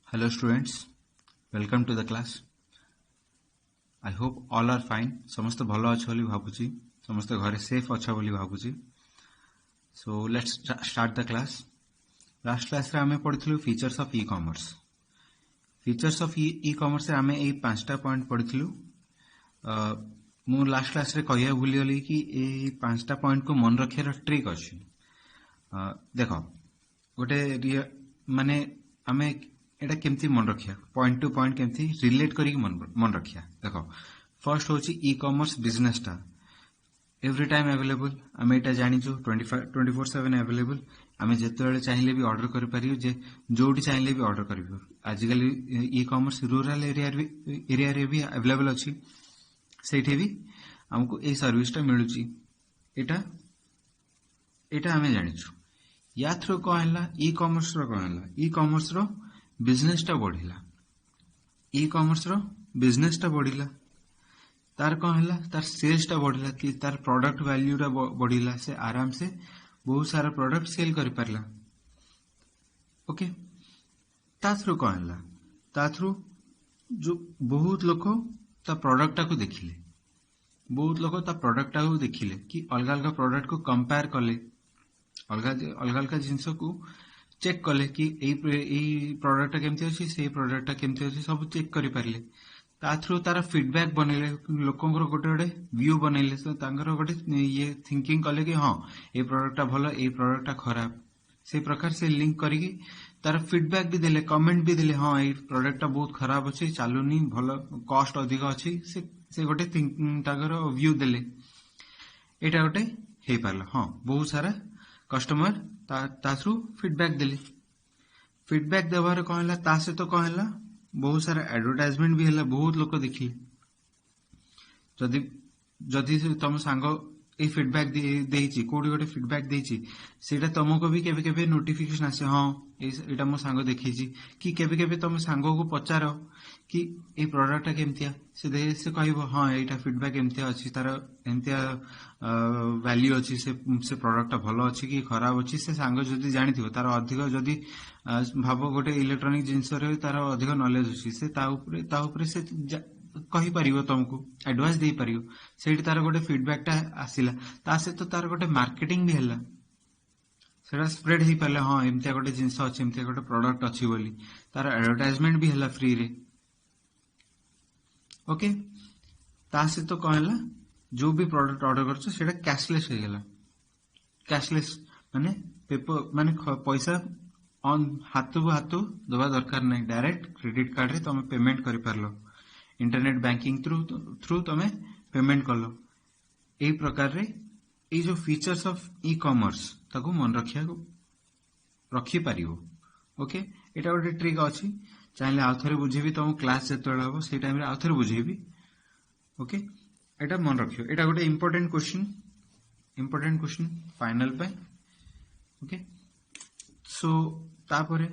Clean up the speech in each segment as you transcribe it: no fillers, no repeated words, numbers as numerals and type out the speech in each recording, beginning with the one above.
Hello students, welcome to the class. I hope all are fine. समस्त भलो अच्छा बोली भाबुची, समस्त घरे safe अच्छा बोली भाबुची. So let's start the class. Last class रे आमे पढ़िथिलु features of e-commerce. Features of e-commerce रे आमे एई 5टा पॉइंट पढ़िथिलु. मु लास्ट क्लास रे कहिया भूली गली कि एई 5टा पॉइंट को मन रखियार ट्रिक अछि. देखो गोटे माने आमे एटा केमती मन रखिया पॉइंट टू पॉइंट केमती रिलेट करी मन रखिया. देखो फर्स्ट होची ई कॉमर्स बिजनेस टा एवरी टाइम अवेलेबल. आमे एटा जानिचु 24/7 अवेलेबल. आमे जेतेबेले चाहिले भी ऑर्डर करि परियो, जे जोटी चाहिले भी ऑर्डर करियो. आजिकल ई कॉमर्स रूरल एरिया रे भी अवेलेबल अछि. सेठी भी हमको ए सर्विस टा मिलुची. एटा आमे जानिचु. या थ्रू को हला ई कॉमर्स रो को हला ई कॉमर्स रो बिजनेस टा बढ़िला. ई कॉमर्स रो बिजनेस टा बढ़िला तार कौन हला तार सेल्स टा बढ़िला कि तार प्रोडक्ट वैल्यू टा बढ़िला. से आराम से बहुत सारा प्रोडक्ट सेल कर परला. ओके ता थ्रू कौन हला ता थ्रू जो बहुत लोग ता प्रोडक्ट टा को देखिले, बहुत लोग ता प्रोडक्ट टा को देखिले कि अलग अलग प्रोडक्ट को कंपेयर कले, अलग अलग जिनस को चेक कले कि प्रोडक्ट केमती अछि से प्रोडक्ट केमती अछि सब चेक करि परले. ता थ्रू तार फीडबैक बनेले, लोकंकर गोटे गोटे व्यू बनेले. तो तांकर गोटे ये थिंकिंग कले कि हां ए प्रोडक्ट भलो ए प्रोडक्ट खराब. से प्रकार से लिंक करिकी तार फीडबैक भी देले, कमेंट भी देले हां ए प्रोडक्ट बहुत खराब अछि, चालुनी भलो, कॉस्ट अधिक अछि. से गोटे थिंकिंग तांकर व्यू देले. एटा गोटे हे परला. हां बहुत सारा कस्टमर ता थ्रू फीडबैक देले. फीडबैक देवार कौन हला ता से तो कौन हला बहुत सारा एडवर्टाइजमेंट भी हला, बहुत लोग देखिले. जदि जदि तुम सांग ए फीडबैक देइची कोडी गोटे फीडबैक देइची, सेटा तुमको भी केबे केबे नोटिफिकेशन आसे हां एटा मो सांग देखिची. कि केबे केबे तुम सांग को पचारो कि ए प्रोडक्ट केमतिया, से कहबो हां एटा फीडबैक एमतिया अछि, तार एमतिया वैल्यू अछि, से प्रोडक्ट भलो अछि कि खराब अछि. से सांग जदि जानिथिबो तार अधिक जदि भाबो गोटे इलेक्ट्रॉनिक जिंस रे तार अधिक नॉलेज अछि, से ता ऊपर से कहि परियो, तुमको एडवाइस दे परियो. सेठी तार गोटे फीडबैक टा आसिला ता से तो तार गोटे मार्केटिंग भी हला, सेटा स्प्रेड ही पले हां एमतिया गोटे जिंस अछि, एमतिया गोटे प्रोडक्ट अछि बोली. तार एडवर्टाइजमेंट भी हला फ्री रे. ओके ता से तो कहला जो भी प्रोडक्ट ऑर्डर करछो सेटा कैशलेस हो गेला. कैशलेस माने पेपर माने पैसा ऑन हाथू दबा दरकार नहीं. डायरेक्ट क्रेडिट कार्ड रे तुम पेमेंट करि परलो, इंटरनेट बैंकिंग थ्रू तुम पेमेंट करलो. ए प्रकार रे ए जो फीचर्स ऑफ ई कॉमर्स ताको मन रखी पारियो. ओके एटा गोटे ट्रिक अछि. चाहे आउ थरे बुझेबी तुम क्लास जेतबेला हो से टाइम रे आउ थरे बुझेबी. ओके एटा मन रखियो. एटा गोटे इंपोर्टेंट क्वेश्चन फाइनल पे. ओके सो तापरे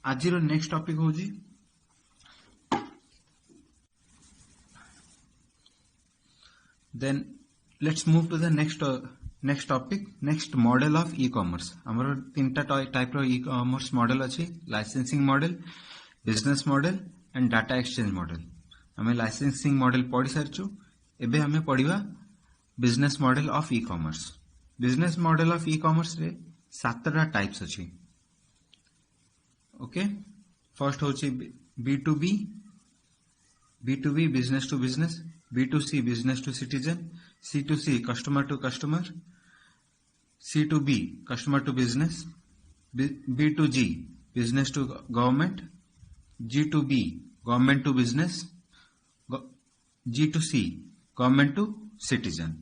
आजिरो नेक्स्ट टॉपिक होजी then let's move to the next topic, next model of e-commerce. हमरो तीनटा टाइप रो e-commerce मॉडल अछि. Licensing model, business model and data exchange model. हमें लाइसेंसिंग मॉडल पढ़ी सारछु. एबे हमें पढ़िबा business model of e-commerce. Business model of e-commerce रे सातटा टाइप्स अछि. ओके फर्स्ट होची B2B business to business, B2C business to citizen, C2C customer to customer, C2B customer to business, B2G business to government, G2B government to business, G2C government to citizen.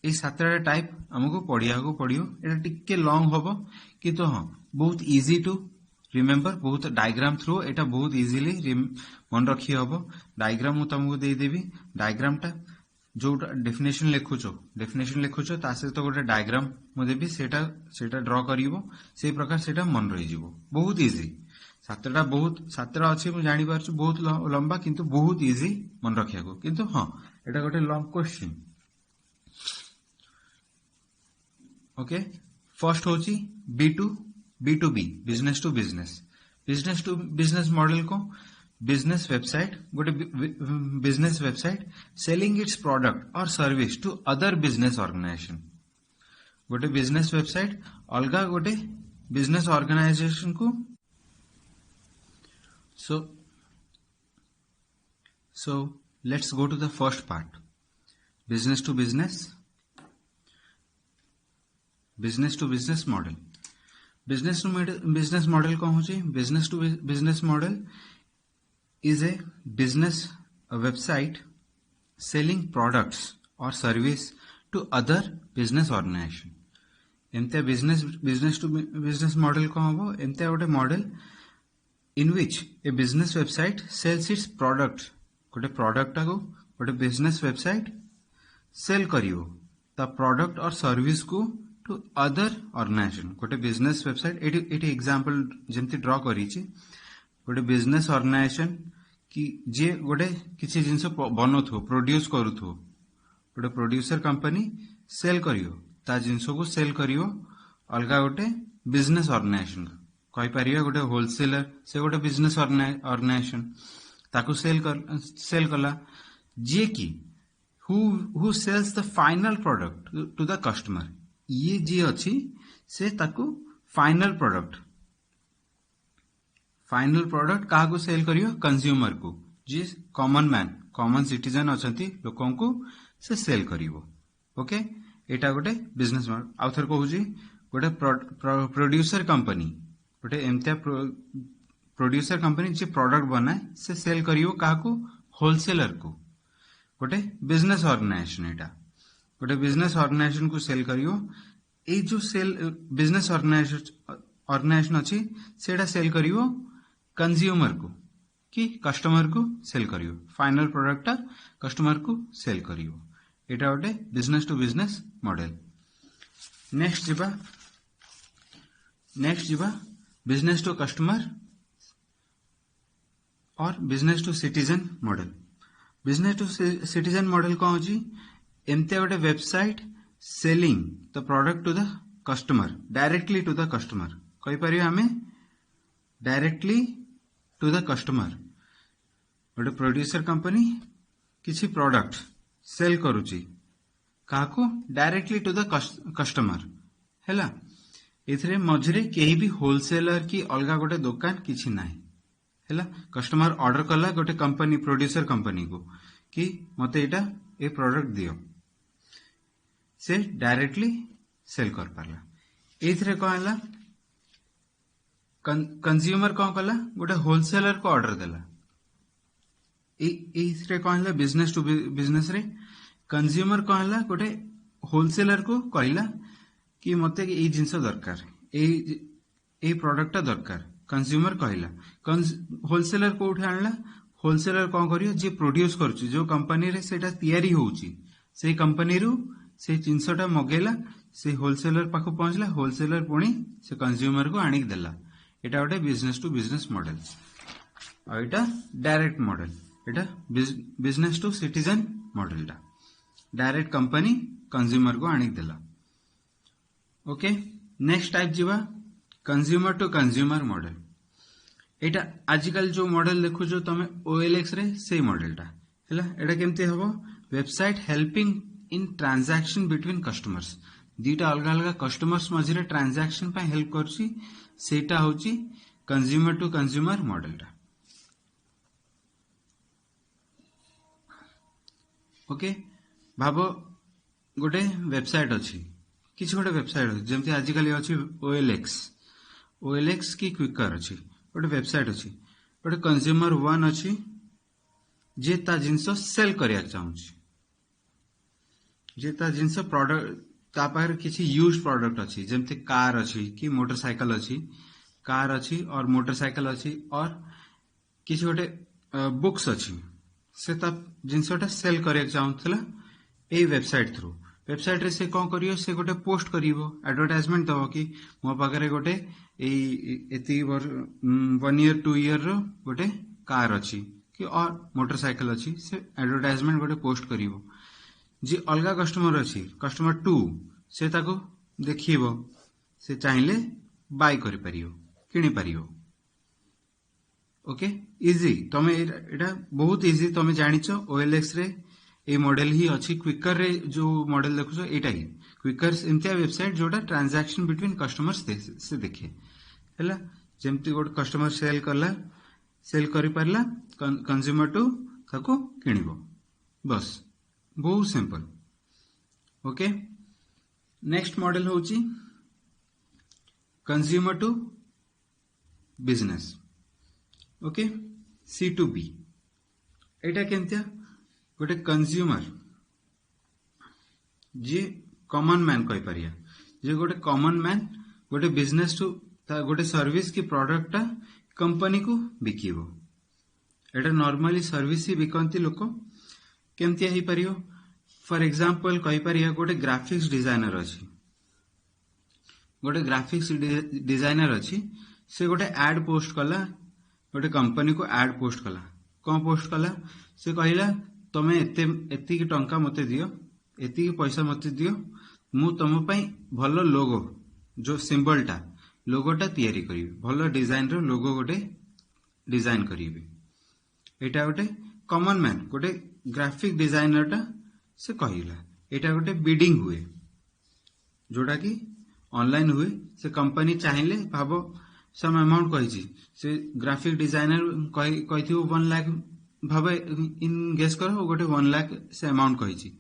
ए सातटा type हमको पढ़िया को पढ़ियो. एटा टिके long हबो कि तो हां बहुत इजी टू रिमेम्बर. बहुत डायग्राम थ्रू एटा बहुत इजीली मन रखी हबो. डायग्राम मु तुमको दे देबी. डायग्राम टा जो डेफिनेशन लिखुचो ता से तो गोटे डायग्राम मु देबी, सेटा ड्रा करिवो. से प्रकार सेटा मन रही जिवो. बहुत इजी. सातटा अछि मु जानि पारछु, बहुत लंबा किंतु बहुत इजी मन रखिया को. किंतु हां एटा गोटे लॉन्ग क्वेश्चन. ओके फर्स्ट होची B2B business to business. Business to business model को बिजनेस वेबसाइट गोटे business website selling its product और service to other business organisation गोटे बिजनेस वेबसाइट अलगा गोटे बिजनेस ऑर्गेनाइजेशन को so let's go to the first part business to business model business to business model कौन होची business to business model is a business a website selling products or service to other business organization एमते business to business model कौन होबो एमते गोटे model in which a business website sells its product गोटे product को गोटे business website cell करियो ता product और service को टू अदर ऑर्गेनाइजेशन गोटे बिजनेस वेबसाइट एटी एग्जांपल जेमती ड्रॉ करिछि गोटे बिजनेस ऑर्गेनाइजेशन कि जे गोटे किछि जिंस बनोथो प्रोड्यूस करूथो गोटे प्रोड्यूसर कंपनी सेल करियो ता जिंस को सेल करियो अलगा गोटे बिजनेस ऑर्गेनाइजेशन कहि परिया गोटे होलसेलर से गोटे बिजनेस ऑर्गेनाइजेशन ताकू सेल कला जे की who sells the final product to the customer ये जे अछि से ताकू फाइनल प्रोडक्ट काकू सेल करियो कंज्यूमर को जे कॉमन सिटीजन अछंती लोकन को से सेल करियो ओके एटा गोटे बिजनेस मॉडल आउथर कहूजी गोटे प्रोड्यूसर कंपनी गोटे एमते प्रोड्यूसर कंपनी जे प्रोडक्ट बनाए से सेल करियो काकू होलसेलर को गोटे बिजनेस ऑर्गेनाइजेशन एटा गोटे बिजनेस ऑर्गेनाइजेशन को सेल करियो ए जो सेल बिजनेस ऑर्गेनाइजेशन अछि सेटा सेल करियो कंज्यूमर को कि कस्टमर को सेल करियो फाइनल प्रोडक्ट कस्टमर को सेल करियो एटा गोटे business to business model next जिबा बिजनेस टू कस्टमर और business to citizen model business to citizen model कौन होची एमते गोटे website selling the product to the customer directly to the customer कहि परियो हमें डायरेक्टली टू द कस्टमर गोटे प्रोड्यूसर कंपनी किछि प्रोडक्ट सेल करूची काको डायरेक्टली टू द कस्टमर हैला एथरे मझरे केही भी होलसेलर की अलगा गोटे दुकान किछि नाही हैला कस्टमर ऑर्डर कला गोटे कंपनी प्रोड्यूसर कंपनी को कि मते एटा ए प्रोडक्ट दियो से डायरेक्टली सेल कर पाला एथरे कहला कंज्यूमर कौन कला गोटे होलसेलर को ऑर्डर देला एथरे कहला बिजनेस टू बिजनेस रे कंज्यूमर कहला गोटे होलसेलर को कहला कि मते ए जिंस दरकार ए प्रोडक्ट दरकार कंज्यूमर कहला होलसेलर को उठे आणला होलसेलर कौन करियो जे प्रोड्यूस करछि जो कंपनी रे सेटा तयारी होउछि से कंपनी रु से जिंसटा मगेला से होलसेलर पाखो पहुंचला होलसेलर पुणी से कंज्यूमर को आनिक देला एटा गोटे business to business model uh Etah direct model Etah business to citizen model टा डायरेक्ट कंपनी कंज्यूमर को आनिक देला ओके नेक्स्ट टाइप जीवा कंज्यूमर टू कंज्यूमर मॉडल एटा आजिकल जो मॉडल देखु जो तमे OLX रे से मॉडल टा हैला एटा केमते हबो website helping in transaction between customers दीटा अलग अलग कस्टमर्स मझरे ट्रांजैक्शन पे हेल्प करछि सेटा होछि कंज्यूमर टू कंज्यूमर मॉडल टा ओके भाबो गोटे वेबसाइट अछि किछ गोटे वेबसाइट अछि जेमति आजिकल अछि OLX की क्विकर अछि गोटे वेबसाइट अछि गोटे कंज्यूमर 1 अछि जे ता जिंस सेल करिया चाहूछि जे ता जिंस प्रोडक्ट ता पर किछि यूज्ड प्रोडक्ट अछि जेमति कार अछि कि मोटरसाइकिल अछि कार अछि और मोटरसाइकिल अछि और किछि गोटे बुक्स अछि से ता जिंसटा सेल करिया चाहूथला ए वेबसाइट थ्रू वेबसाइट रे से कोन करियो से गोटे पोस्ट करिवो एडवर्टाइजमेंट दबो कि मो पाखरे गोटे एती 1 ईयर 2 ईयर रो गोटे कार अछि कि और मोटरसाइकिल अछि से एडवर्टाइजमेंट गोटे पोस्ट करिवो जी अलगा कस्टमर अछि कस्टमर 2 से ताको देखिबो से चाहिले बाय करि परियो किनि परियो ओके इजी तमे एटा बहुत इजी तमे जानिचो OLX रे ए मॉडल ही अच्छी क्विकर रे जो मॉडल देखुछो एटा ही क्विकर एमतिया वेबसाइट जोटा ट्रांजैक्शन बिटवीन कस्टमर्स से देखे हैला जेमती गोट कस्टमर सेल करि परला कंज्यूमर टू ताको किनिबो बस बहुत सिंपल ओके नेक्स्ट मॉडल होची consumer to business okay C2B एटा केमतिया गोटे कंज्यूमर जे कॉमन मैन कहि परिया जे गोटे कॉमन मैन गोटे बिजनेस टू गोटे सर्विस की प्रोडक्ट कंपनी को बिकिबो एटा नॉर्मली सर्विस ही बिकंती लोक केमतिया ही परियो फॉर एग्जांपल कहि परिया गोटे ग्राफिक्स डिजाइनर अछि गोटे ग्राफिक्स डिजाइनर अछि से गोटे एड पोस्ट कला गोटे कंपनी को एड पोस्ट कला कौन पोस्ट कला से कहला तमे एति की टंका मते दियो एति की पैसा मते दियो मु तम पई भलो लोगो जो सिंबल टा लोगोटा तैयारी करिवे भलो डिजाइन रो लोगो गोटे डिजाइन करिवे एटा गोटे कॉमन मैन गोटे ग्राफिक डिजाइनर टा से कहिला एटा गोटे बिडिंग हुए जोटा कि ऑनलाइन हुए से कंपनी चाहिले भाबो सम अमाउंट कहिछि से ग्राफिक डिजाइनर कहिथियो 1 लाख भाबे इन गेस करो गोटे 1 लाख से अमाउंट कहिछि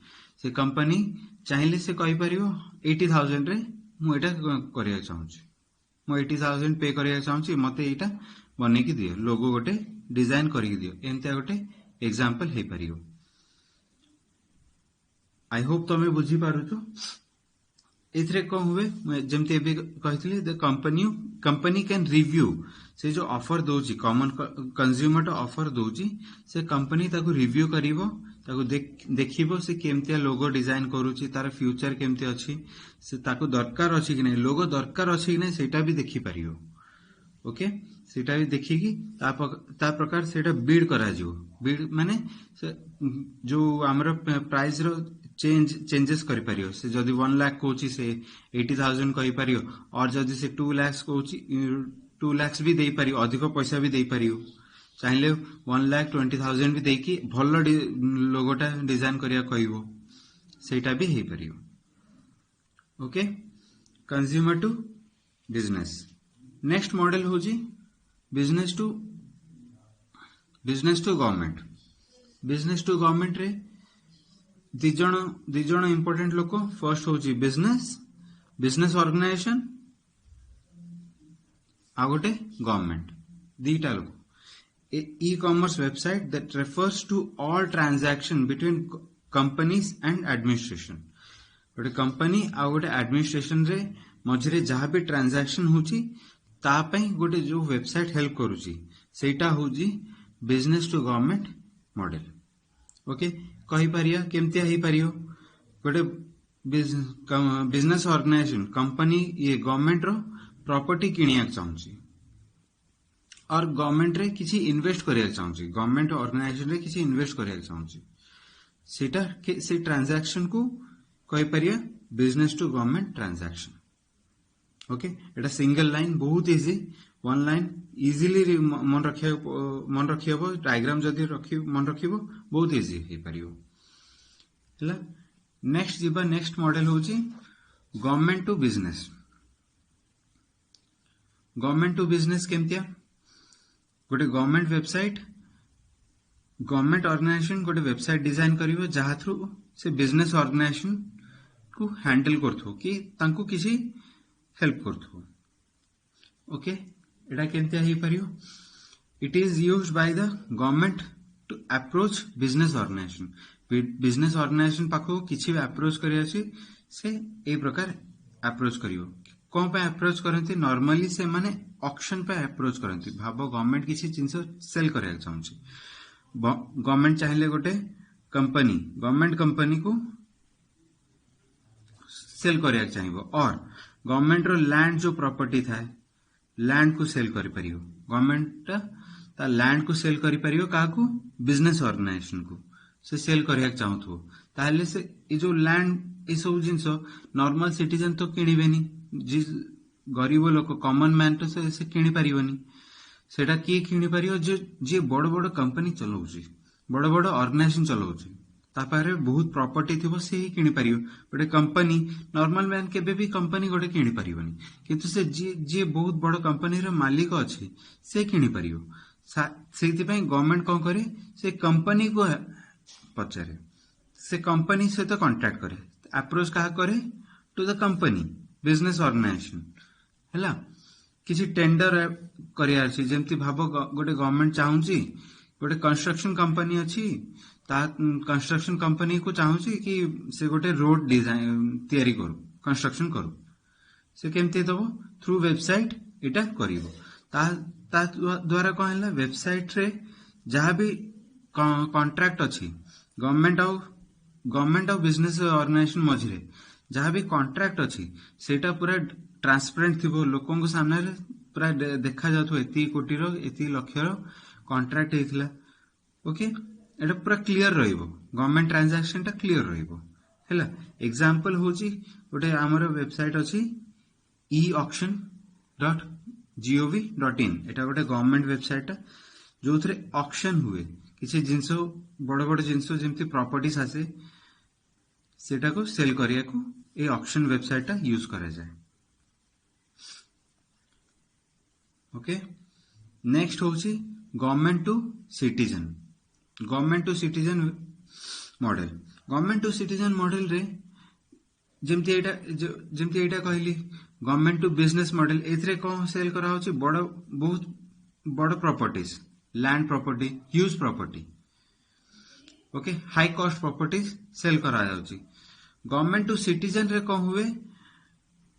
से कंपनी चाहिले से कहि परियो 80,000 रे मु एटा करिया चाहूछि मु 80,000 पे करिया चाहूछि मते एटा बने की दियो लोगो गोटे डिजाइन करि दियो एंता गोटे एग्जांपल हे परियो आई होप तमे बुझी पारुछु एथरे को हुए जेमते एबे कहितली द कंपनी कैन रिव्यू से जो ऑफर दोची कॉमन कंज्यूमर ऑफर दोची से कंपनी ताको रिव्यू करिवो ताको देखिबो से केमतिया लोगो डिजाइन करूची तार फ्यूचर केमते अछि से ताको दरकार अछि कि नै लोगो दरकार अछि कि नै सेटा भी देखि परियो ओके सेटा भी देखिकी ता प्रकार सेटा बिड करा जो बिड माने जो हमर प्राइस रो चेंजेस करि परियो से जदी 1 लाख कोची से 80,000 कहि परियो और जदी से 2 लाख कोची 2 लाख भी देई परियो अधिक पैसा भी देई परियो चाहिले 1,20,000 भी देई कि भलो लोगोटा डिजाइन करिया कहिवो सेटा भी हे परियो okay consumer to business next model होजी बिजनेस टू गवर्नमेंट रे दिजण इंपोर्टेंट लोक फर्स्ट होची बिजनेस ऑर्गेनाइजेशन आ गोटे गवर्नमेंट दीटा लोक e-commerce website that refers to all transaction between companies and administration गोटे कंपनी आ गोटे एडमिनिस्ट्रेशन रे मझरे जहाँ भी ट्रांजैक्शन होची ता पई गोटे जो वेबसाइट हेल्प करूची सेटा होची business to government model okay कहि परिया केमतिया ही परियो गोटे बिजनेस ऑर्गेनाइजेशन कंपनी ये गवर्नमेंट रो प्रॉपर्टी किनिया चाहूची और गवर्नमेंट रे किछि इन्वेस्ट करिया चाहूची गवर्नमेंट ऑर्गेनाइजेशन रे किछि इन्वेस्ट करिया चाहूची सेटा के से ट्रांजैक्शन को कहि परिया business to government transaction okay एटा सिंगल लाइन बहुत इजी 1 लाइन इजीली मन रखियो डायग्राम जदी मन रखियो बहुत इजी हे परियो हला नेक्स्ट जीवा नेक्स्ट मॉडल होची गवर्नमेंट टू बिजनेस केमतिया गोटे गवर्नमेंट वेबसाइट गवर्नमेंट ऑर्गेनाइजेशन गोटे वेबसाइट डिजाइन करिवो जहा थ्रू से बिजनेस ऑर्गेनाइजेशन को हैंडल करथो कि तांको किसी हेल्प करथो ओके एटा केमतिया ही परियो it is used by the government to approach business organisation पाखो किछि भी अप्रोच करिया छी से ए प्रकार अप्रोच करियो कोन पे अप्रोच करंती नॉर्मली से माने ऑक्शन पे अप्रोच करंती भाबो गवर्नमेंट किछि जिंस सेल करिया चाहूची गवर्नमेंट चाहिले गोटे गवर्नमेंट कंपनी को सेल करिया चाहिबो और गवर्नमेंट रो लैंड जो प्रॉपर्टी थाए लैंड को सेल करि परियो गवर्नमेंट ता लैंड को सेल करि परियो काकू बिजनेस ऑर्गेनाइजेशन को से सेल करिया चाहूथो ताले से ए जो लैंड ए सब जिंस नॉर्मल सिटीजन तो किनिबेनी जी गरीब लोक कॉमन मैन तो से किनि परिबनी सेटा किए किनि पारियो जे बड़ बड़ कंपनी चलाउछि बड़ बड़ ऑर्गेनाइजेशन चलाउछि ता पारे बहुत प्रॉपर्टी थिबो से ही किनि पारियो गोटे कंपनी नॉर्मल मैन केबे भी कंपनी गोटे किनि पारिबनी किंतु से जे बहुत बड़ कंपनी रो मालिक अछि से किनि पारियो सेति पई गवर्नमेंट कोन करे से कंपनी को पचारे से कंपनी से तो कांटेक्ट करे अप्रोच कहा करे to the company business organization हैला किसी टेंडर करिया अछि जेमति भाबो गोटे गवर्नमेंट चाहूची गोटे कंस्ट्रक्शन कंपनी अछि ता कंस्ट्रक्शन कंपनी को चाहूची कि से गोटे रोड डिजाइन तयारी करू कंस्ट्रक्शन करू से केमति दबो थ्रू वेबसाइट इटा करिवो ता द्वारा कौन है वेबसाइट रे जहाँ भी कॉन्ट्रैक्ट अच्छी गवर्नमेंट ऑफ बिजनेस ऑर्गेनाइजेशन मझिरे जहाँ भी कॉन्ट्रैक्ट अच्छी सेटा पूरा ट्रांसपेरेंट थी लोकों को सामने पूरा देखा जाथो एति कोटी रो एति लक्ष रो कॉन्ट्रैक्ट हेतिला ओके एटा पूरा क्लियर रहिबो गवर्नमेंट ट्रांजैक्शन टा क्लियर रहिबो हैला एग्जांपल होची गोटे हमर वेबसाइट अछि eauction.gov.in एटा गोटे गवर्नमेंट वेबसाइट जो थरे ऑक्शन हुए किसी जिंस बड़ बड़ जिंस जेमती प्रॉपर्टीज आसे सेटा को सेल करिया को ए ऑक्शन वेबसाइट टा यूज करा जाए ओके नेक्स्ट होची गवर्नमेंट टू सिटीजन मॉडल रे जेमती एटा कहली गवर्नमेंट टू बिजनेस मॉडल एथरे कौन सेल करा होची बहुत बड़ properties land property huge property okay high cost properties sell करा जाउची गवर्नमेंट टू सिटीजन रे कौन हुए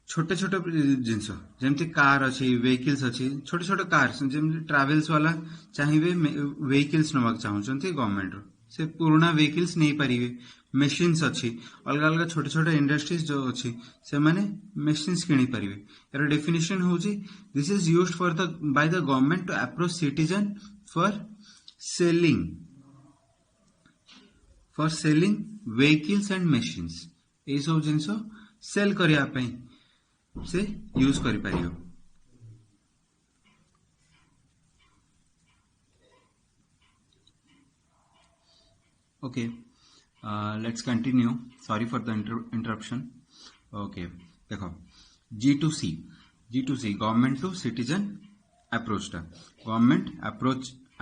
छोटे छोटे जिनस जेमती कार अच्छी व्हीकल्स अच्छी छोटे छोटे कार जेमती ट्रैवल्स वाला चाहिए व्हीकल्स नवाक चाहूचंती गवर्नमेंट रो से पुराना व्हीकल्स नहीं पारिबे मशीन्स अच्छी अलग अलग छोटे छोटे इंडस्ट्रीज जो अच्छी से माने मशीन्स किनी पारिबे यार डेफिनेशन होची this is used for the by the government to approach citizen for selling vehicles and machines ए सब जिनस सेल करिया पई से यूज करि पारियो okay let's continue sorry for the interruption okay देखो G2C government to citizen approach टा government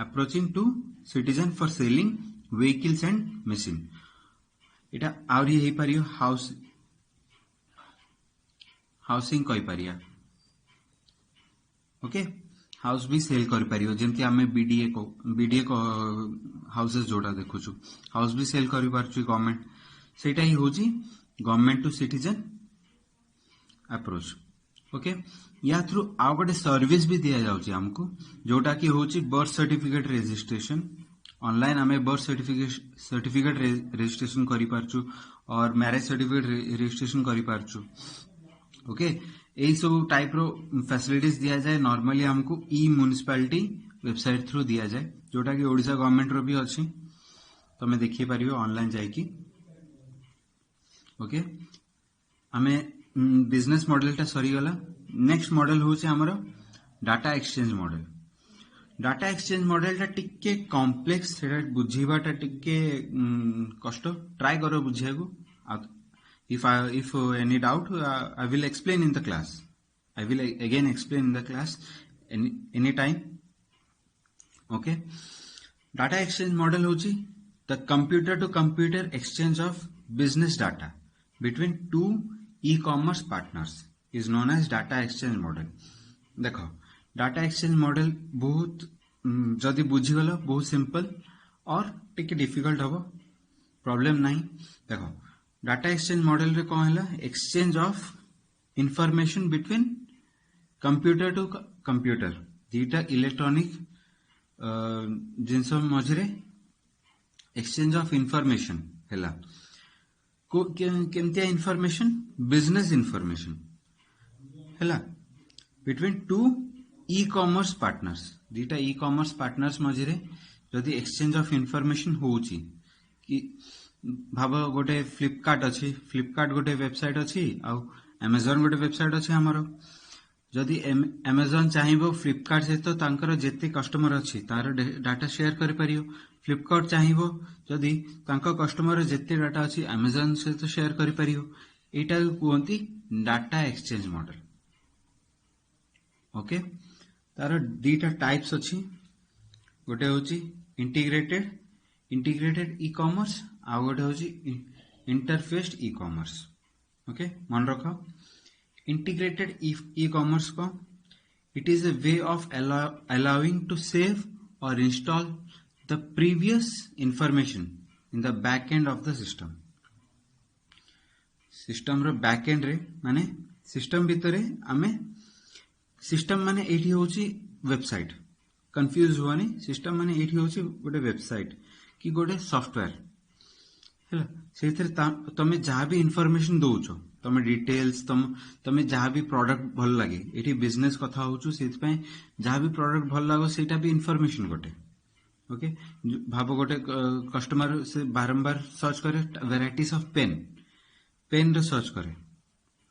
approaching to citizen for selling vehicles and machine इटा आउरी हे पारियो हाउसिंग कहि पारिया ओके हाउस भी सेल कर पारियो जेमति हमें बीडीए को हाउसेस जोड़ा देखुछु हाउस भी सेल करि पारछु गवर्नमेंट सेटा ही होची government to citizen approach okay या थ्रू आउ गोटे सर्विस भी दिया जाउची हमको जोटा की होची बर्थ सर्टिफिकेट रजिस्ट्रेशन ऑनलाइन हमें बर्थ सर्टिफिकेट रजिस्ट्रेशन करि पारछु और मैरिज सर्टिफिकेट रजिस्ट्रेशन करि पारछु ओके यही सब टाइप रो फैसिलिटीज दिया जाए नॉर्मली हमको ई म्युनिसिपालिटी वेबसाइट थ्रू दिया जाए जोटा कि ओडिशा गवर्नमेंट रो भी अच्छी तो मैं देखि पारियो ऑनलाइन जाइकी ओके हमें बिजनेस मॉडल टा सरी गला नेक्स्ट मॉडल होचे हमरो डाटा एक्सचेंज मॉडल टा टिके कॉम्प्लेक्स सेटा बुझीबाटा टिके कष्ट ट्राई करो बुझियाको if any doubt I will explain in the class I will again explain in the class any time okay data exchange model hochi the computer to computer exchange of business data between two e-commerce partners is known as data exchange model देखो data exchange model बहुत जदि बुझी गलो बहुत simple और टिके difficult हबो problem नहीं देखो डाटा एक्सचेंज मॉडल रे कौन है exchange of information between computer to computer दीटा इलेक्ट्रॉनिक जिनस मझे एक्सचेंज ऑफ इंफॉर्मेशन हैला को केमतिया इंफॉर्मेशन बिजनेस इंफॉर्मेशन हैला between two e-commerce partners दीटा ई कॉमर्स पार्टनर्स मझे जदि एक्सचेंज ऑफ इंफॉर्मेशन होची कि भाव गोटे फ्लिपकार्ट अच्छी फ्लिपकार्ट गोटे वेबसाइट अच्छी आउ अमेजन गोटे वेबसाइट अच्छी हमरो जदि अमेजन चाहिए फ्लिपकार्ट सहित तांकर जेते कस्टमर अच्छी तार डाटा शेयर कर पारियो। फ्लिपकार्ट चाहिए जदि तांका कस्टमर जेते डाटा अच्छी अमेजन सहित शेयर कर पारियो। एटा कहते डाटा एक्सचेंज मॉडल। ओके, तार दीटा टाइप्स अच्छी, गोटे होची इंटीग्रेटेड ई कॉमर्स, आ गोटे होची इंटरफेस्ड ई कॉमर्स। ओके, मन रख इंटीग्रेटेड ई कॉमर्स को it is a way of allowing to save or install the previous information in the back end of the system. System रो back end रे माने system भितर आमे system माने एठी होची वेबसाइट, कंफ्यूज हुआनी। सिस्टम माने एठी होची गोटे वेबसाइट कि गोटे सॉफ्टवेयर हैला, सेथरे तमे जहाँ भी इनफॉरमेशन दोउछो, तमे डिटेल्स तमे जहाँ भी प्रोडक्ट भल लागे, एठी बिजनेस कथा होछु सेथ पे जहाँ भी प्रोडक्ट भल लागो सेटा भी इनफॉरमेशन गोटे। ओके, भाबो गोटे कस्टमर से बारंबार सर्च करे वेराइटीज ऑफ पेन रे सर्च करे,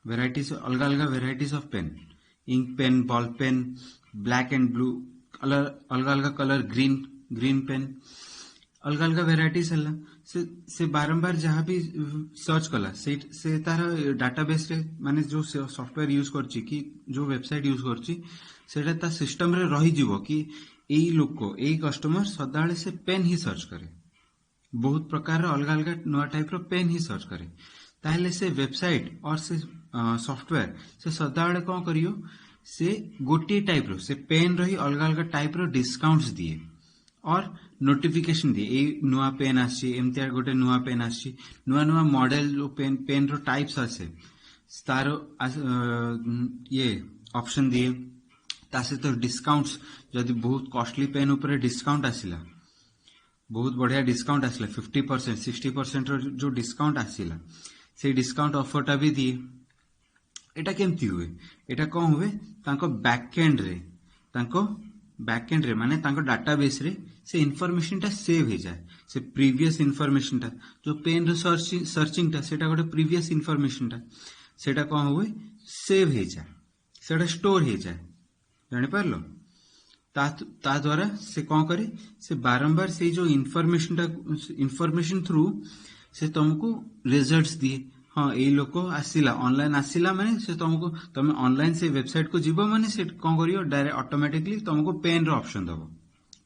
वेराइटीज अलग अलग varieties of pen, ink pen, ball pen, black and blue, अलग अलग कलर, ग्रीन पेन, अलग अलग वेराइटीज है। से बारंबार जहाँ भी सर्च कला से तार डाटाबेस रे माने जो सॉफ्टवेयर यूज करची कि जो वेबसाइट यूज करची सेटा ता सिस्टम रे रही जीवो कि एई लोक एई कस्टमर सदाळे से पेन ही सर्च करे, बहुत प्रकार अलग अलग नुआ टाइप रो पेन ही सर्च करे। ताहले से वेबसाइट और से सॉफ्टवेयर से सदाळे कौन करियो, से गोटे टाइप रो से पेन रही अलग अलग टाइप रो डिस्काउंट्स दिए और नोटिफिकेशन दिए ए नुआ पेन आसी, एमती गोटे नुआ पेन आसी, नुआ नुआ मॉडल जो पेन रो टाइप्स आसे तार ये ऑप्शन दिए। तासे तो डिस्काउंट्स जदि बहुत कॉस्टली पेन ऊपर डिस्काउंट आसिला, बहुत बढ़िया डिस्काउंट आसिला 50% 60% रो जो डिस्काउंट आसिला से डिस्काउंट ऑफरटा भी दिए। एटा केमती हुए, एटा कौन हुए तांको बैकएंड रे माने तांको डाटाबेस रे से इनफॉरमेशन टा सेव हो जाए, से प्रीवियस इनफॉरमेशन टा जो पेन रो सर्चिंग टा सेटा गोटे प्रीवियस इनफॉरमेशन टा सेटा कौन हुए सेव हो जाए, सेटा स्टोर हो जाए। जानि पारलो, ता द्वारा से कौन करे से बारंबार से जो इनफॉरमेशन थ्रू से तुमको रिजल्ट्स दिए। हाँ, ये लोक आसिला ऑनलाइन आसिला माने से तुमको तमे ऑनलाइन से वेबसाइट को जीवो माने से कौन करियो डायरेक्ट ऑटोमेटिकली तुमको पेन रो ऑप्शन दबो।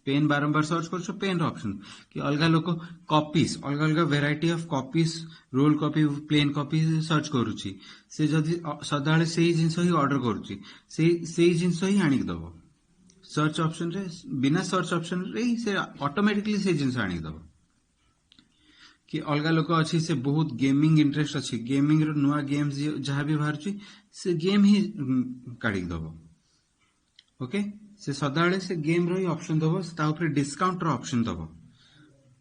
पेन बारंबार सर्च करछो पेन रो ऑप्शन कि अलग लोक कॉपीज अलग अलग variety of copies, roll copy, plain copy search करूची से जदि सदाळे सेही जिंस ही ऑर्डर करूची सेही जिंस ही आनिक दबो। सर्च ऑप्शन रे बिना सर्च ऑप्शन रे से ऑटोमेटिकली से जिंस आनिक दबो। कि अलग लोक अच्छी से बहुत गेमिंग इंटरेस्ट अच्छी, गेमिंग रो नुआ गेम्स जहाँ भी बाहर से गेम ही काढ़ी दबो। ओके, से सदाळे से गेम रो ही ऑप्शन दबो, ता ऊपर डिस्काउंट रो ऑप्शन दबो।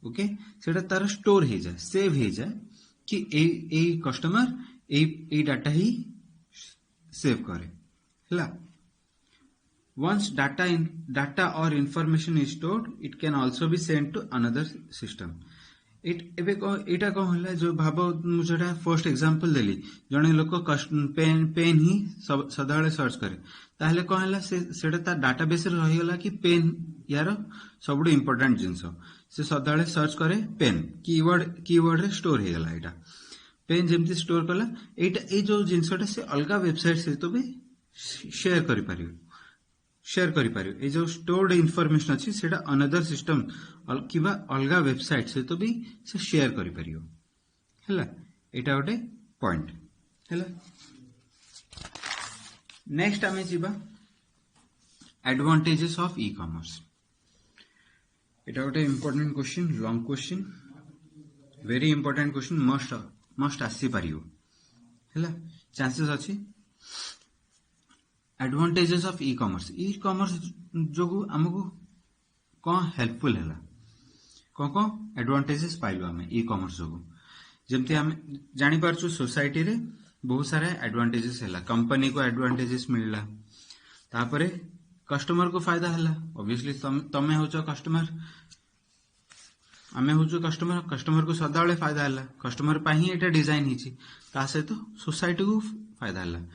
ओके, सेटा तार स्टोर हो जाए, सेव हो जाए कि a customer A data he save करे हला। Once data or information is stored, it can also be sent to another system. एटा कौन है जो भाव मुझे फर्स्ट एग्जांपल देली, जने लोक पेन ही सदाळे सर्च करे ताहले कौन है सेटा ता डाटाबेस रे रही गला कि पेन यार सबुठ इंपोर्टेंट जिंस से सदाळे सर्च करे पेन कीवर्ड रे स्टोर हो गला। एटा पेन जेमती स्टोर कला एटा ए जो जिंसटा से अलग वेबसाइट से तो भी शेयर करि पारियो। ए जो स्टोर्ड इनफॉरमेशन अछि सेटा अनदर सिस्टम किबा अलगा वेबसाइट से तो भी से शेयर करि पारियो हैला। एटा गोटे पॉइंट हैला। नेक्स्ट आमे जिबा एडवांटेजेस ऑफ ई कॉमर्स। एटा गोटे important question, long question, very important question, must आसी पारियो हैला। चांसेस अछि एडवांटेजेस ऑफ ई कॉमर्स जो आमको कौन हेल्पफुल है, कौन एडवांटेजेस पाइलु आमे ई कॉमर्स जो जमती आम जानी पारछु सोसाइटी रे बहुत सारा एडवांटेजेस है, कंपनी को एडवांटेजेस मिलला, तापरे कस्टमर को फायदा है। ऑब्वियसली तमे होचो कस्टमर, आमे होचो कस्टमर को सदाळे फायदा है, कस्टमर पाही एटा डिजाइन हिची ता से तो सोसाइटी को फायदा है।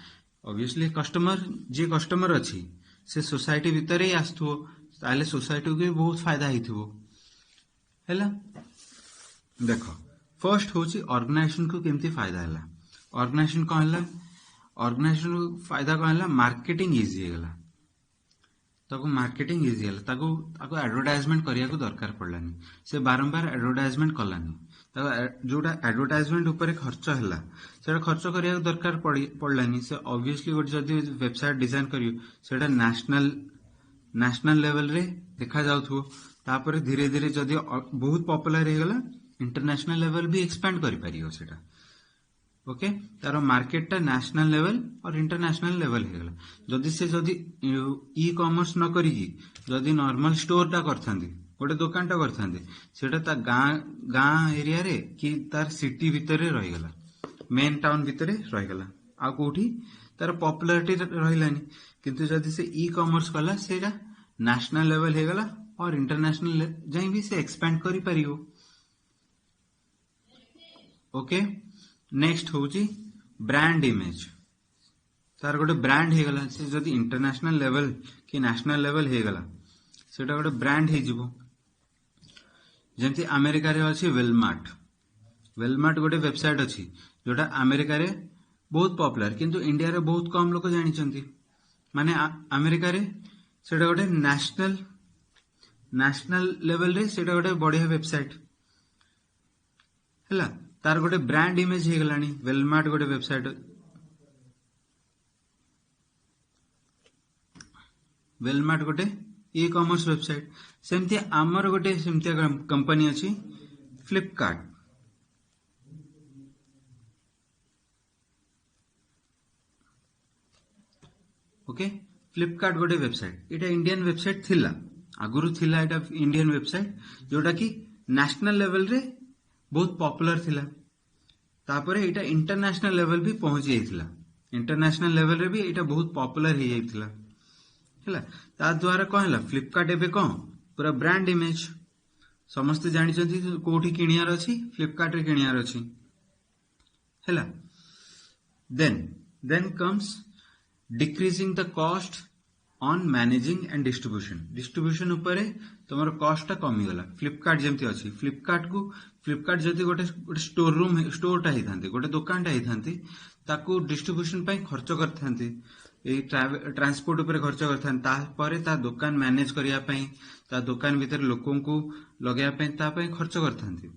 ऑब्वियसली कस्टमर अच्छी से सोसाइटी भितर ही आसुथो ताले सोसाइटी को भी बहुत फायदा होइथिबो हैला। देख फर्स्ट होची ऑर्गेनाइजेशन को केमती फायदा हैला। ऑर्गेनाइजेशन कौन हैला? ऑर्गेनाइजेशन को फायदा कौन हैला? मार्केटिंग इजी हैला। ताको मार्केटिंग इजी हैला, ताको एडवर्टाइजमेंट करिया को दरकार पड़लानी, से बारंबार एडवर्टाइजमेंट कलानी। ताको जोटा एडवर्टाइजमेंट ऊपर खर्च हैला सेटा खर्च करिया को दरकार पड़लानी। से ऑब्वियसली गोटे जदी वेबसाइट डिजाइन करियो सेटा नेशनल लेवल रे देखा जाउथो, तापर धीरे धीरे जदी बहुत पॉपुलर हे गला इंटरनेशनल लेवल भी एक्सपैंड करि परियो सेटा। ओके, तार मार्केट नेशनल लेवल और इंटरनेशनल लेवल हे गला। जदी ई कॉमर्स न करी जदी नॉर्मल स्टोर टा करथांदी, गोटे दुकान टा करथांदी, सेटा ता गां एरिया रे कि तार सिटी भितर रही गला, मेन टाउन भितर रही गला, आ कोठी तार पॉपुलैरिटी रहिलानी। किंतु जदी से ई कॉमर्स कला सेटा नेशनल लेवल हे गला और इंटरनेशनल जाई भी से एक्सपैंड करि परियो। ओके, नेक्स्ट होची ब्रांड इमेज। तार गोटे ब्रांड हे गला, से जदी इंटरनेशनल लेवल कि नेशनल लेवल हे गला सेटा गोटे ब्रांड हे जिवो। जेमती अमेरिका रे अछि वेलमार्ट गोटे वेबसाइट अछि जोटा अमेरिका रे बहुत पॉपुलर, किंतु इंडिया रे बहुत कम लोग जानि चंती। माने अमेरिका रे सेटा गोटे नेशनल लेवल रे सेटा गोटे बढ़िया वेबसाइट हैला। तार गोटे ब्रांड इमेज हे गलानी वेलमार्ट गोटे वेबसाइट, वेलमार्ट गोटे ई कॉमर्स वेबसाइट। सेमती आमर गोटे सेमती कंपनी अछि फ्लिपकार्ट। ओके, फ्लिपकार्ट गोटे वेबसाइट, इटा इंडियन वेबसाइट थिला, आगुरु थिला इटा इंडियन वेबसाइट जोटा कि नेशनल लेवल रे बहुत पॉपुलर थिला। तापरे इटा इंटरनेशनल लेवल भी पहुंची जाइथिला, इंटरनेशनल लेवल रे भी इटा बहुत पॉपुलर हो जाइथिला हैला। ता द्वारा कौन हैला, फ्लिपकार्ट एबे कौन पूरा ब्रांड इमेज समस्त जानि चंती कोठी किनियार अछि, फ्लिपकार्ट रे किनियार अछि हैला। Then comes decreasing the cost on managing and distribution ऊपर तुमर कॉस्ट टा कमी गला। फ्लिपकार्ट जेमती अछि, फ्लिपकार्ट जदी गोटे स्टोर टा हिथांती, गोटे दुकान टा हिथांती, ताकू डिस्ट्रीब्यूशन पई खर्च करथांती, ए ट्रांसपोर्ट ऊपर खर्च करथांती, तापरे ता दुकान मैनेज करिया पई, ता दुकान भीतर लोकों को लगाया पई, ता पई खर्च करथांती।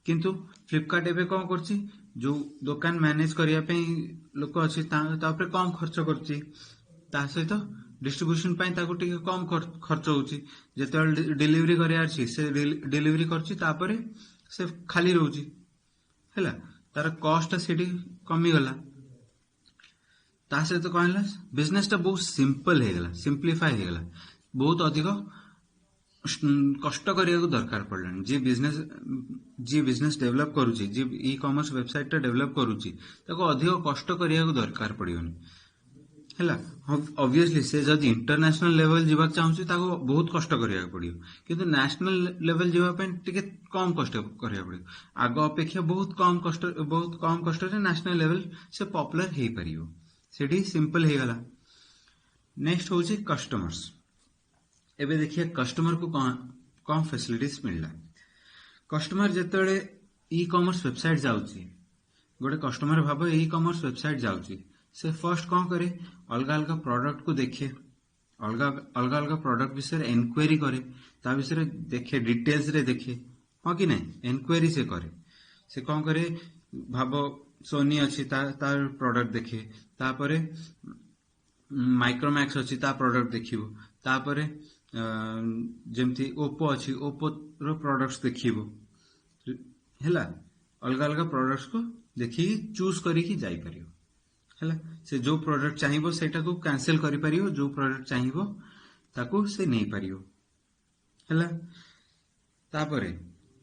किंतु फ्लिपकार्ट एबे कोन करछि, जो दुकान मैनेज करिया पई लोक अछि ता ऊपर कम खर्च करछि, ता सहित डिस्ट्रीब्यूशन पई ताको टिके कम खर्च होछि। जेतेबेले डिलीवरी करिया अछि से डिलीवरी करछि, तापरे से खाली रहउछि हैला, तार कॉस्ट सेठी कमी गला। ता सहित कौन है, बिजनेस टा बहुत सिंपल हे गला, सिंप्लीफाई हे गला, बहुत अधिक कष्ट करिया को दरकार पड़लानी। जी बिजनेस डेवलप करूची, जी ई कॉमर्स वेबसाइट टा डेवलप करूची, ताको अधिक कष्ट करिया को दरकार पड़ियोनी हैला। ऑब्वियसली से जदी इंटरनेशनल लेवल जीवा चाहूची ताको बहुत कष्ट करिया पड़ियो, किंतु नेशनल लेवल जीवा पे टिके कम कष्ट करिया पड़ियो। आगो अपेक्षा बहुत कम कष्ट रे नेशनल लेवल से पॉपुलर हे परियो, सेठी सिंपल हे गला। नेक्स्ट होची कस्टमर्स। एबे देखिए कस्टमर को कौन फैसिलिटीज मिलला। कस्टमर जेतेबेले ई कॉमर्स वेबसाइट जाउची, गोटे कस्टमर भाबो ई कॉमर्स वेबसाइट जाउची, से फर्स्ट कौन करे, अलग अलग प्रोडक्ट को देखे, अलग प्रोडक्ट विषय एनक्वायरी करे, ता विषय देखे, डिटेल्स रे देखे, हाँ कि नहीं, एनक्वायरी से करे। से कौन करे, भाबो सोनी अच्छी तार प्रोडक्ट देखे, तापरे माइक्रोमैक्स अच्छी ता प्रोडक्ट देखिबो, तापरे जेमती ओप्पो अच्छी ओप्पो रो प्रोडक्ट्स देखिबो हैला। अलग अलग प्रोडक्ट्स को देखि चूज करिकी जाई परियो हैला। से जो प्रोडक्ट चाहिबो सेटा को कैंसिल करि परियो, जो प्रोडक्ट चाहिबो ताको से नै परियो हैला। तापरे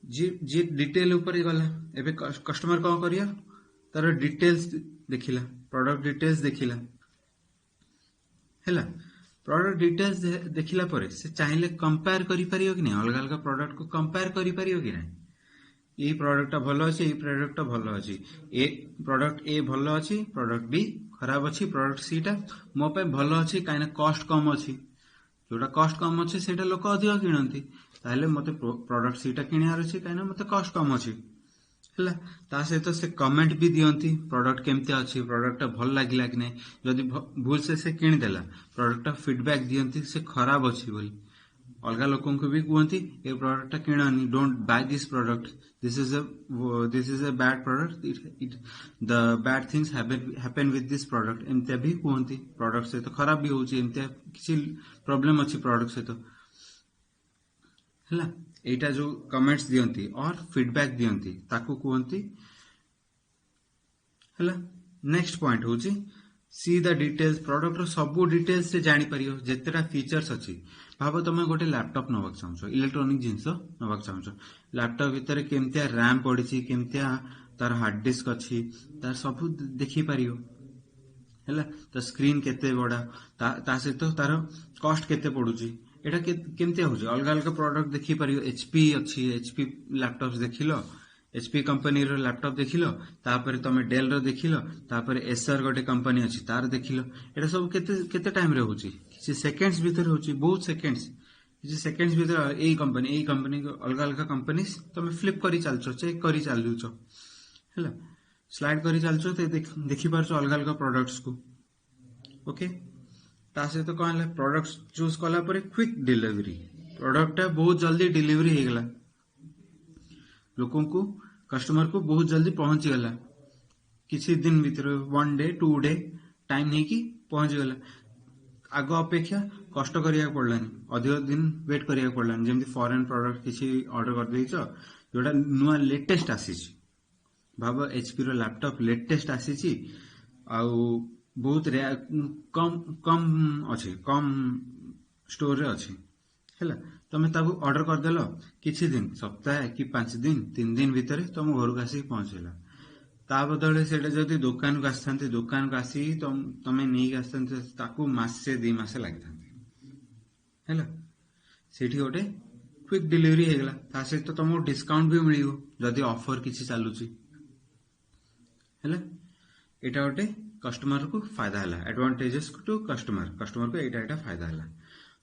जी डिटेल ऊपर गला, एबे कस्टमर कौन करिया, तार डिटेल्स देखिला, प्रोडक्ट डिटेल्स देखिला हैला। प्रोडक्ट डिटेल्स देखिला परे से चाहिले कंपेयर करि परियो कि नै, अलग अलग प्रोडक्ट को कंपेयर करि परियो कि नै, ए प्रोडक्ट भलो अछि, ए प्रोडक्ट भलो अछि, ए प्रोडक्ट ए भलो अछि, प्रोडक्ट बी खराब अच्छी प्रोडक्ट सी टा मो पे भल अच्छी कहीं कस्ट कम अच्छी जोटा कस्ट कम अच्छे से लोक अधिक किणती ताहले मते प्रोडक्ट सीटा किणार अच्छी कहीं मते कस्ट कम अच्छी है ता सहित से कमेंट भी दियंती प्रोडक्ट केमती अच्छी प्रोडक्ट भल लगिला कि नहीं जदि भूल से किणीदेला प्रोडक्ट फीडबैक दियंती से खराब अच्छी बोली अलग लोकों को भी कहती ए प्रोडक्ट किणनी don't buy this product this is a bad product the bad things happen with this product एमती भी कहती प्रोडक्ट सहित खराब भी होची एमती किसी प्रॉब्लम अच्छी प्रोडक्ट सहित है एटा जो कमेंट्स दियंती और फीडबैक दियंती ताकू कहती है नेक्स्ट पॉइंट होची सी द डिटेल्स प्रोडक्ट रो सबू डिटेल्स से जानी परियो जेतेटा फीचर्स अछि भाव तुम गोटे लैपटॉप नवाक चाहछ इलेक्ट्रॉनिक जिनस नवाक चाहछ लैपटॉप भितर केमतिया रैम पड़ी केमतिया तार हार्ड डिस्क अच्छी तार सब देखि परियो हैला तो स्क्रीन केते बड़ा ता सहित तार कॉस्ट केते पडुची एटा केमतिया होची अलग अलग प्रोडक्ट देखि परियो एचपी अच्छी एचपी लैपटॉप्स देखिलो एचपी कंपनी रो लैपटॉप देखिलो तापर तमे डेल रो देखिलो तापर एसआर गोटे कंपनी अच्छी तार देखिलो एटा सब केते टाइम रे होची किछि सेकंड्स भीतर होची बहुत सेकंड्स किछि सेकंड्स भीतर एई कंपनी अलग अलग कंपनी तमे फ्लिप करी चलछो चेक करी चलुछो हैला स्लाइड करी चलछो ते देखि पारछो अलग अलग प्रोडक्ट्स को ओके ता से तो कहले प्रोडक्ट्स चूज कला पर क्विक डिलीवरी प्रोडक्ट बहुत जल्दी डिलीवरी हो गला लोगों को कस्टमर को बहुत जल्दी पहुंच गला किसी दिन भीतर 1 डे 2 डे टाइम नहीं कि पहुंच गला आग अपेक्षा कष्ट करिया पड़लानी अधिक दिन वेट करिया पड़लानी जेमती फॉरेन प्रोडक्ट किसी ऑर्डर कर देइछो जोटा नुआ लेटेस्ट आसीछि भाव एचपी रो लैपटॉप लेटेस्ट आसीछि आउ बहुत कम अच्छे कम स्टोर रे अच्छे हैला तमे ताकू ऑर्डर कर देलो किछि दिन सप्ताह कि 5 दिन 3 दिन भीतर तुम घर को आसी पहुंचला ता बदले सेटा जदि दुकान को आसथांते दुकान को आसी तमे नहीं आसथांते ताकू मास से 2 मास लागथांते हैला सेठी गोटे क्विक डिलीवरी हेगला ता से तो तुमको डिस्काउंट भी मिलियो जदि ऑफर किछि चालुची हैला एटा गोटे कस्टमर को फायदा हला एडवांटेजेस टू कस्टमर को एटा फायदा हला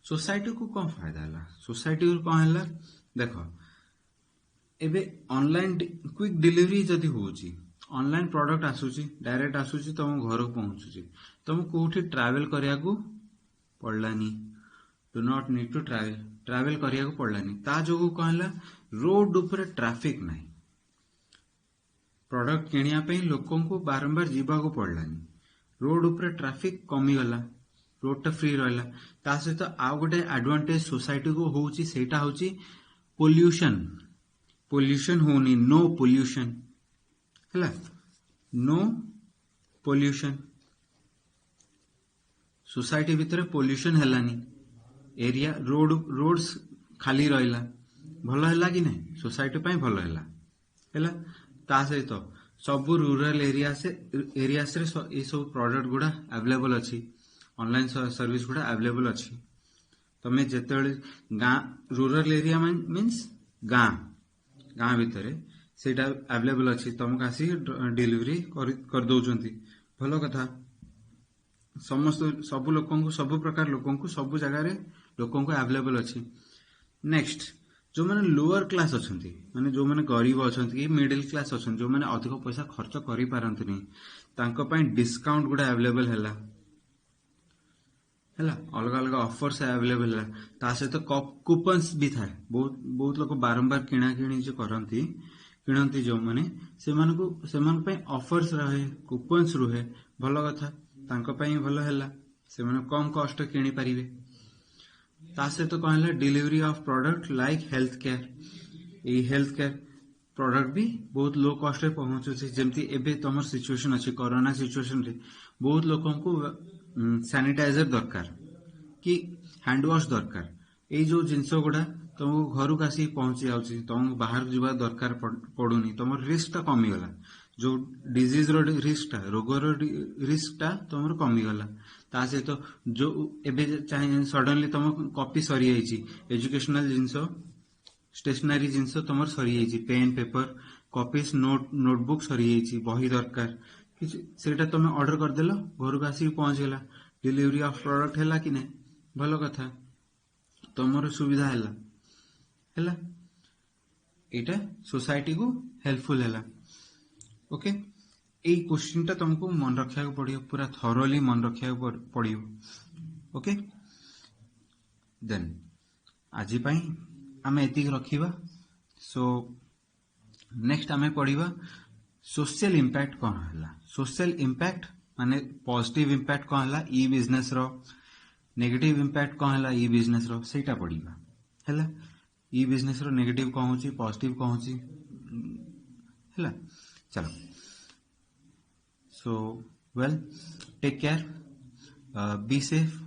सोसाइटी को कौन फायदा है सोसाइटी को कौन है देख एबे ऑनलाइन क्विक डिलीवरी जदि होची ऑनलाइन प्रोडक्ट आसुची डायरेक्ट आसुची तुम घर पहुंचुची तुम कोठी ट्रैवल करिया को पड़लानी do not need to travel करिया को पड़लानी ता जो कौन है रोड ऊपर ट्रैफिक नहीं प्रोडक्ट किनिया पे लोगों को बारंबार जीवा को पड़लानी रोड ऊपर ट्रैफिक कमी गला रोड टा फ्री रहला ता सहित आउ गोटे एडवांटेज सोसाइटी को होची सेटा होची पोल्यूशन होनी नो पोल्यूशन हैला नो पोल्यूशन सोसाइटी भीतर पोल्यूशन हेलानी एरिया रोड्स खाली रहला भलो हैला कि नहीं सोसाइटी पई भलो हैला ता सहित सब रूरल एरिया से ये सब प्रोडक्ट गुड़ा अवेलेबल अच्छी ऑनलाइन सर्विस गुड़ा अवेलेबल अच्छी तमे जेतेबेले गाँ रूरल एरिया मीन्स गाँ भितर सेटा अवेलेबल अच्छी तुमको आसी डिलीवरी कर दौरान भल कथा समस्त सब लोगों को सब प्रकार लोगों को सब जगह लोगों को अवेलेबल अच्छी नेक्स्ट जो मैंने लोअर क्लास अच्छा माने जो मैंने गरीब अच्छा कि मिडिल क्लास अच्छा जो मैंने अधिक पैसा खर्च करि पारंतनी तांको पई डिस्काउंट गुड़ा अवेलेबल हैला अलग अलग ऑफर्स अवेलेबल है ता सहित कूपन्स भी थाए बहुत लोग बारंबार किणा किणी जो करती किणती जो माने सेमान पे ऑफर्स रहे कूपन्स रुहे भल कथा तांको पई भल हैला से माने कम कॉस्ट किणी परिवे ता सहित कहला delivery of product like health care product भी बहुत लो कॉस्ट रे पहुंचुछि जेमती एबे तमर सिचुएशन अछि कोरोना सिचुएशन रे बहुत लोगों को सैनिटाइजर दरकार कि हैंड वॉश दरकार ये जो जिनस गुड़ा तुमको घर को आसी पहुंची जाऊँगी तुमको बाहर जावा दरकार पड़ूनी तुम रिस्क टा कमीगला जो डिजीज रो रिस्क टा रोग रो रिस्क टा तुम कमीगला ता सहित तो जो एबे चाहे सडनली तुम कॉपी सरी जाइए एजुकेशनल जिनस स्टेशनरी जिनस तुम सरी जाइए पेन पेपर कॉपीज नोटबुक सरी जाइए बही दरकार सेटा तुम ऑर्डर करदेल घर को आसिक पहुंचगला डिलीवरी ऑफ प्रोडक्ट है कि नहीं भल कथा तुमर सुविधा है एटा सोसाइटी को हेल्पफुल है ओके ए क्वेश्चन टा तुमको मन रखा पड़ो पूरा थरोली मन रखा पड़ो ओके देन आज आम एति रखा सो नेक्स्ट आम पढ़ा सोशल इम्पैक्ट कौन है सोशल इम्पैक्ट माने पॉजिटिव इम्पैक्ट कौन है ई बिजनेस रो नेगेटिव इम्पैक्ट कौन है ई बिजनेस रो सेटा पढ़ा है ई बिजनेस रो नेगेटिव कौन होची पॉजिटिव कौन होची है चलो so well take care be safe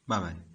bye bye